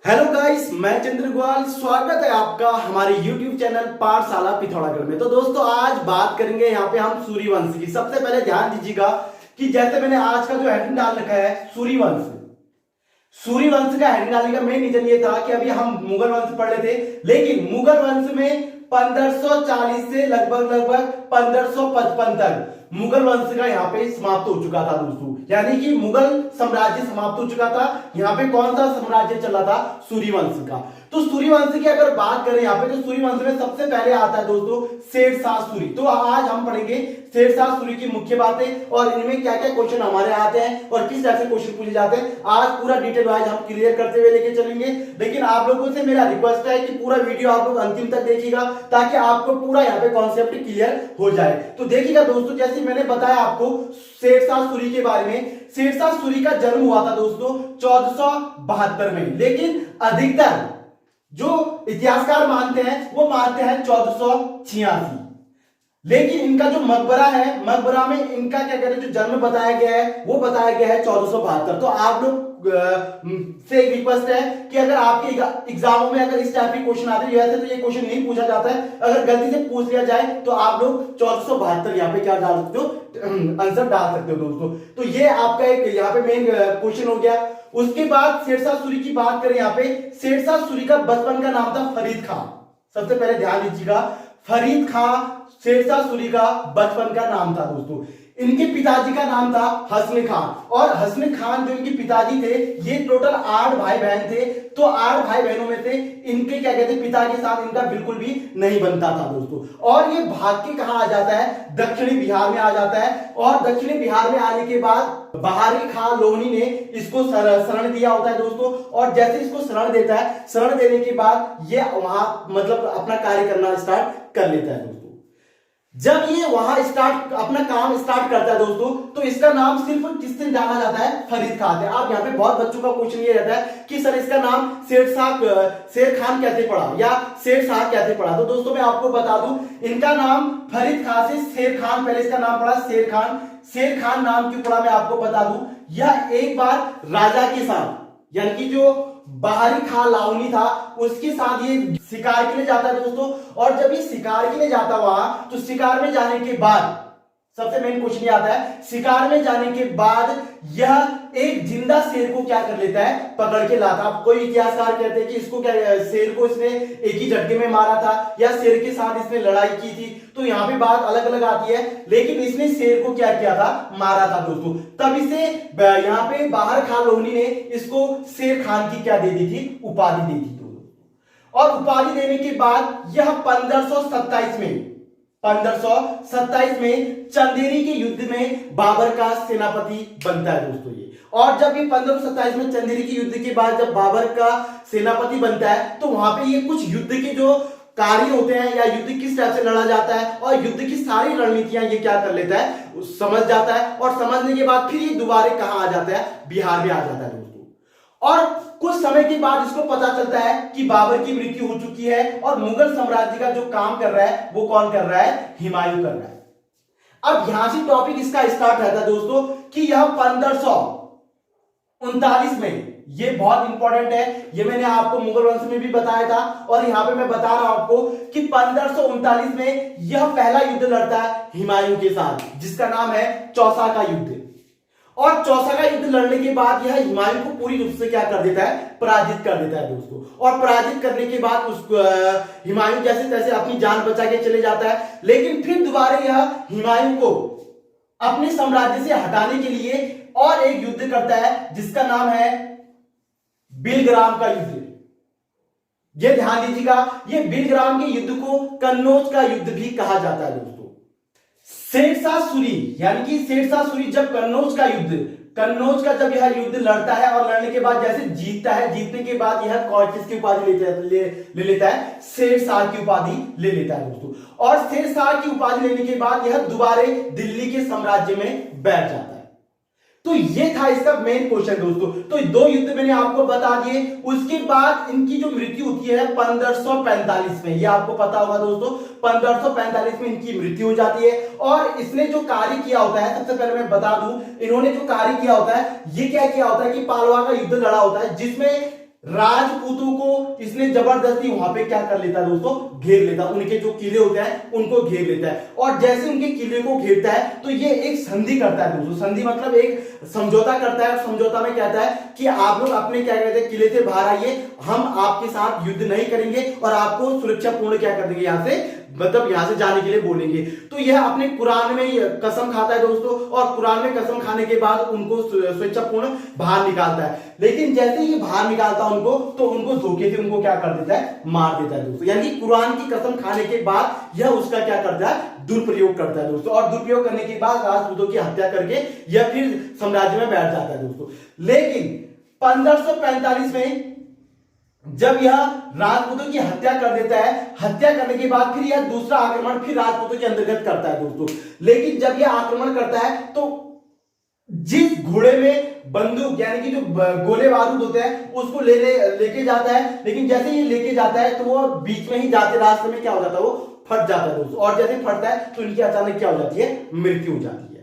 Hello guys, मैं चंद्र ग्वाल। स्वागत है आपका हमारे YouTube चैनल पाठशाला पिथौरागढ़ में। तो दोस्तों, आज बात करेंगे यहाँ पे हम सूर्यवंश की। सबसे पहले ध्यान दीजिएगा कि जैसे मैंने आज का जो हेडिंग डाल रखा है सूर्यवंश। सूर्यवंश का हेडिंग डालने का मेन रीजन ये था कि अभी हम मुगल वंश पढ़ रहे थे, लेकिन मुगल वंश में 1540 से लगभग 1555 तक मुगल वंश का यहाँ पे समाप्त हो चुका था दोस्तों। यानी कि मुगल साम्राज्य समाप्त हो चुका था। यहाँ पे कौन सा साम्राज्य चला था? सूर्यवंश का। तो सूर्यवंश की अगर बात करें यहाँ पे, तो सूर्यवंश में सबसे पहले आता है दोस्तों शेरशाह सूरी। तो आज हम पढ़ेंगे शेरशाह सूरी की मुख्य बातें और इनमें क्या क्या क्वेश्चन हमारे आते हैं और किस तरह से क्वेश्चन पूछे जाते हैं। आज पूरा डिटेल वाइज हम क्लियर करते हुए लेके चलेंगे। लेकिन आप लोगों से मेरा रिक्वेस्ट है कि पूरा वीडियो आप लोग अंतिम तक देखिएगा ताकि आपको पूरा यहाँ पे कॉन्सेप्ट क्लियर हो जाए। तो देखिएगा दोस्तों, जैसे मैंने बताया आपको शेरशाह सूरी के बारे में। शेरशाह सूरी का जन्म हुआ था दोस्तों 1472 में, लेकिन अधिकतर जो इतिहासकार मानते हैं वो मानते हैं 1486। लेकिन इनका जो मकबरा है, मकबरा में इनका क्या कहते हैं जो जन्म बताया गया है वो बताया गया है 1472। तो आप लोग से एक रिक्वेस्ट है कि अगर आपके एग्जामों में अगर इस टाइप के क्वेश्चन आते हैं, वैसे तो ये क्वेश्चन नहीं पूछा जाता है, अगर गलती से पूछ लिया जाए तो आप लोग 1472 यहाँ पे क्या डाल सकते हो, आंसर डाल सकते हो दोस्तों। तो ये आपका एक यहाँ पे मेन क्वेश्चन हो गया। उसके बाद शेरशाह सूरी की बात करें, यहाँ पे शेरशाह सूरी का बचपन का नाम था फरीद खां। सबसे पहले ध्यान दीजिएगा, फरीद खां शेरशाह सूरी का बचपन का नाम था दोस्तों। इनके पिताजी का नाम था हसन खान, और हसन खान जो इनके पिताजी थे, ये टोटल 8 भाई बहन थे। तो 8 भाई बहनों में से इनके क्या कहते हैं पिता के साथ इनका बिल्कुल भी नहीं बनता था दोस्तों। और ये भाग के कहां आ जाता है? दक्षिणी बिहार में आ जाता है। और दक्षिणी बिहार में आने के बाद बहारी खां लोहनी ने इसको शरण दिया होता है दोस्तों। और जैसे इसको शरण देता है, शरण देने के बाद ये वहां मतलब अपना कार्य करना स्टार्ट कर लेता है दोस्तों। जब ये वहां अपना काम स्टार्ट करता है दोस्तों, तो इसका नाम सिर्फ किससे जाना जाता है? फरीद खान से। आप यहाँ पे बहुत बच्चों का क्वेश्चन ये रहता है कि सर इसका नाम शेर खान कैसे पड़ा या शेरशाह कैसे पड़ा? तो दोस्तों मैं आपको बता दूं, इनका नाम फरीद खान से शेर खान, पहले इसका नाम पड़ा शेर खान। शेर खान नाम क्यों पड़ा मैं आपको बता दूं, यह एक बार राजा के साथ, यानी कि जो बहारी खां लावनी था उसके साथ ये शिकार के लिए जाता है दोस्तों। और जब ये शिकार के लिए जाता वहां, तो शिकार में जाने के बाद सबसे मेन क्वेश्चन ये आता है, शिकार में जाने के बाद यह एक जिंदा शेर को क्या कर लेता है? पकड़ के लाता। अब कोई इतिहासकार कहते हैं कि इसको क्या, शेर को इसने एक ही झटके में मारा था या शेर के साथ इसने लड़ाई की थी। तो यहाँ पे बात अलग अलग आती है, लेकिन इसने शेर को क्या किया था? मारा था दोस्तों। तब इसे यहाँ पे बाहर खान लोहनी ने इसको शेर खान की क्या दे दी थी? उपाधि दे दी थी। और उपाधि देने के बाद यह 1527 में चंदेरी के युद्ध में बाबर का सेनापति बनता है दोस्तों ये। और जब ये 1527 में चंदेरी के युद्ध के बाद जब बाबर का सेनापति बनता है, तो वहां पे ये कुछ युद्ध के जो कार्य होते हैं या युद्ध किस तरह से लड़ा जाता है और युद्ध की सारी रणनीतियां ये क्या कर लेता है? समझ जाता है। और समझने के बाद फिर ये दोबारा कहां आ जाता है? बिहार में आ जाता है दोस्तों। और कुछ समय के बाद इसको पता चलता है कि बाबर की मृत्यु हो चुकी है और मुगल साम्राज्य का जो काम कर रहा है वो कौन कर रहा है? हुमायूं कर रहा है। अब यहां से टॉपिक इसका स्टार्ट रहता है दोस्तों कि यह 1539 में, ये बहुत इंपॉर्टेंट है, ये मैंने आपको मुगल वंश में भी बताया था और यहां पे मैं बता रहा हूं आपको कि 1539 में यह पहला युद्ध लड़ता है हुमायूं के साथ, जिसका नाम है चौसा का युद्ध। और चौसा का युद्ध लड़ने के बाद यह हुमायूं को पूरी रूप से क्या कर देता है? पराजित कर देता है दोस्तों। और पराजित करने के बाद उसको हुमायूं जैसे तैसे अपनी जान बचा के चले जाता है। लेकिन फिर दोबारा यह हुमायूं को अपने साम्राज्य से हटाने के लिए और एक युद्ध करता है जिसका नाम है बिलग्राम का युद्ध। ये ध्यान दीजिएगा, ये बिलग्राम के युद्ध को कन्नौज का युद्ध भी कहा जाता है दोस्तों। शेरशाह सूरी, यानी कि शेरशाह सूरी जब कन्नौज का जब यह युद्ध लड़ता है और लड़ने के बाद जैसे जीतता है, जीतने के बाद यह किसकी उपाधि ले लेता है? शेरशाह की उपाधि ले लेता है दोस्तों। और शेरशाह की उपाधि लेने के बाद यह दोबारा दिल्ली के साम्राज्य में बैठ जाता है। तो ये था इसका मेन क्वेश्चन दोस्तों। तो 2 युद्ध मैंने आपको बता दिए। उसके बाद इनकी जो मृत्यु होती है 1545 में, ये आपको पता होगा दोस्तों, 1545 में इनकी मृत्यु हो जाती है। और इसने जो कार्य किया होता है, सबसे पहले मैं बता दूं, इन्होंने जो कार्य किया होता है, ये क्या किया होता है कि पालवा का युद्ध लड़ा होता है, जिसमें राजपूतों को इसने जबरदस्ती वहां पे क्या कर लेता है दोस्तों, घेर लेता है। उनके जो किले होते हैं उनको घेर लेता है, और जैसे उनके किले को घेरता है तो ये एक संधि करता है दोस्तों। संधि मतलब एक समझौता करता है, और समझौता में कहता है कि आप लोग अपने क्या कहते हैं किले से बाहर आइए, हम आपके साथ युद्ध नहीं करेंगे और आपको सुरक्षा पूर्ण क्या कर देंगे, यहां से मतलब यहां से जाने के लिए बोलेंगे। तो यह अपने कुरान में कसम खाता है दोस्तों, और कुरान में कसम खाने के बाद उनको स्वेच्छापूर्ण बाहर निकालता है। लेकिन जैसे ही बाहर निकालता है उनको, तो उनको धोखे से उनको क्या कर देता है, मार देता है दोस्तों। यानी कुरान की कसम खाने के बाद यह उसका क्या करता है, दुरुपयोग करता है दोस्तों, और दुरुपयोग करने के बाद राजपूतों की हत्या करके यह फिर साम्राज्य में बैठ जाता है दोस्तों। लेकिन 1545 में जब यह राजपूतों की हत्या कर देता है, हत्या करने के बाद फिर यह दूसरा आक्रमण फिर राजपूतों के अंतर्गत करता है दोस्तों। लेकिन जब यह आक्रमण करता है तो जिस घोड़े में बंदूक यानी कि जो गोले बारूद होते हैं उसको लेके जाता है, लेकिन जैसे ये लेके जाता है तो वो बीच में ही जाते रास्ते में क्या हो जाता है, वो फट जाता है दोस्तों। और जैसे फटता है तो इनकी अचानक क्या हो जाती है, मृत्यु हो जाती है।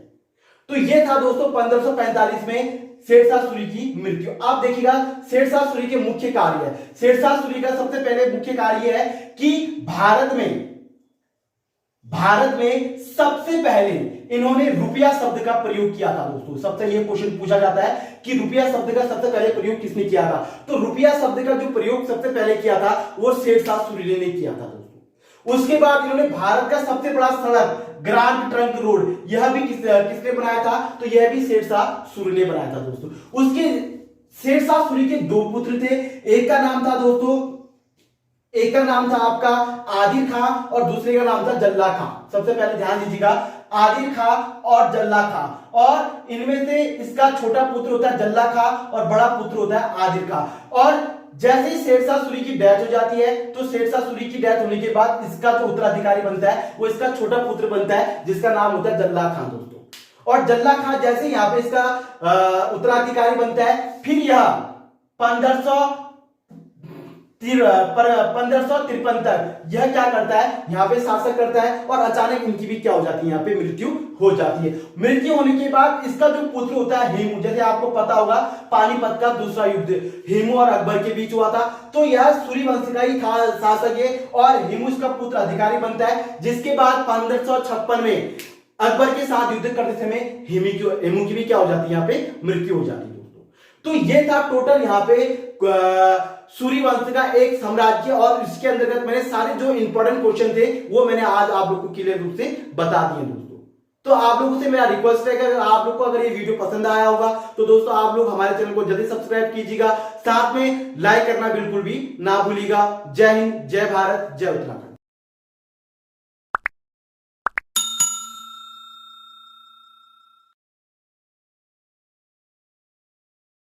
तो ये था दोस्तों 1545 में शेरशाह सूरी की मृत्यु। आप देखिएगा शेरशाह सूरी के मुख्य कार्य है। शेरशाह सूरी का सबसे पहले मुख्य कार्य है कि भारत में सबसे पहले इन्होंने रुपया शब्द का प्रयोग किया था दोस्तों। सबसे यह क्वेश्चन पूछा जाता है कि रुपया शब्द का सबसे पहले प्रयोग किसने किया था, तो रुपया शब्द का जो प्रयोग सबसे पहले किया था वो शेरशाह सूरी ने किया था दोस्तों। उसके बाद इन्होंने भारत का सबसे बड़ा सड़क ग्रांड ट्रंक रोड, यह भी किसने बनाया था, तो यह भी शेरशाह सूरी ने बनाया था दोस्तों। उसके शेरशाह सूरी के दो पुत्र थे, एक का नाम था दोस्तों, एक का नाम था आपका आदिल खां और दूसरे का नाम था जल्ला खां। सबसे पहले ध्यान दीजिएगा, आदिल खां और जल्ला खां, और इनमें से इसका छोटा पुत्र होता है जल्ला खां और बड़ा पुत्र होता है आदिल खां। और जैसे ही शेरशाह सूरी की डेथ हो जाती है तो शेरशाह सूरी की डेथ होने के बाद इसका जो उत्तराधिकारी बनता है वो इसका छोटा पुत्र बनता है जिसका नाम होता है जल्ला खां दोस्तों। और जल्ला खां जैसे यहां पे इसका उत्तराधिकारी बनता है, फिर यह 1553 तक यह क्या करता है, यहाँ पे शासक करता है, और अचानक इनकी भी क्या हो जाती है, यहाँ पे मृत्यु हो जाती है। मृत्यु होने के बाद इसका जो पुत्र होता है हेमू, जैसे आपको पता होगा पानीपत का दूसरा युद्ध हेमू और अकबर के बीच हुआ था, तो यह सूरी वंश का ही शासक है और हेमू इसका पुत्र अधिकारी बनता है। जिसके बाद 1556 में अकबर के साथ युद्ध करते समय हेमू की भी क्या हो जाती है, यहाँ पे मृत्यु हो जाती है दोस्तों। तो ये था टोटल यहाँ पे सूरी वंश का एक साम्राज्य, और इसके अंतर्गत मैंने सारे जो इंपॉर्टेंट क्वेश्चन थे वो मैंने आज आप लोग को क्लियर रूप से बता दिए दोस्तों। तो आप लोगों से मेरा रिक्वेस्ट है कि अगर आप लोग को अगर ये वीडियो पसंद आया होगा तो दोस्तों आप लोग हमारे चैनल को जल्दी सब्सक्राइब कीजिएगा, साथ में लाइक करना बिल्कुल भी ना भूलिएगा। जय हिंद, जय भारत, जय उत्तराखंड।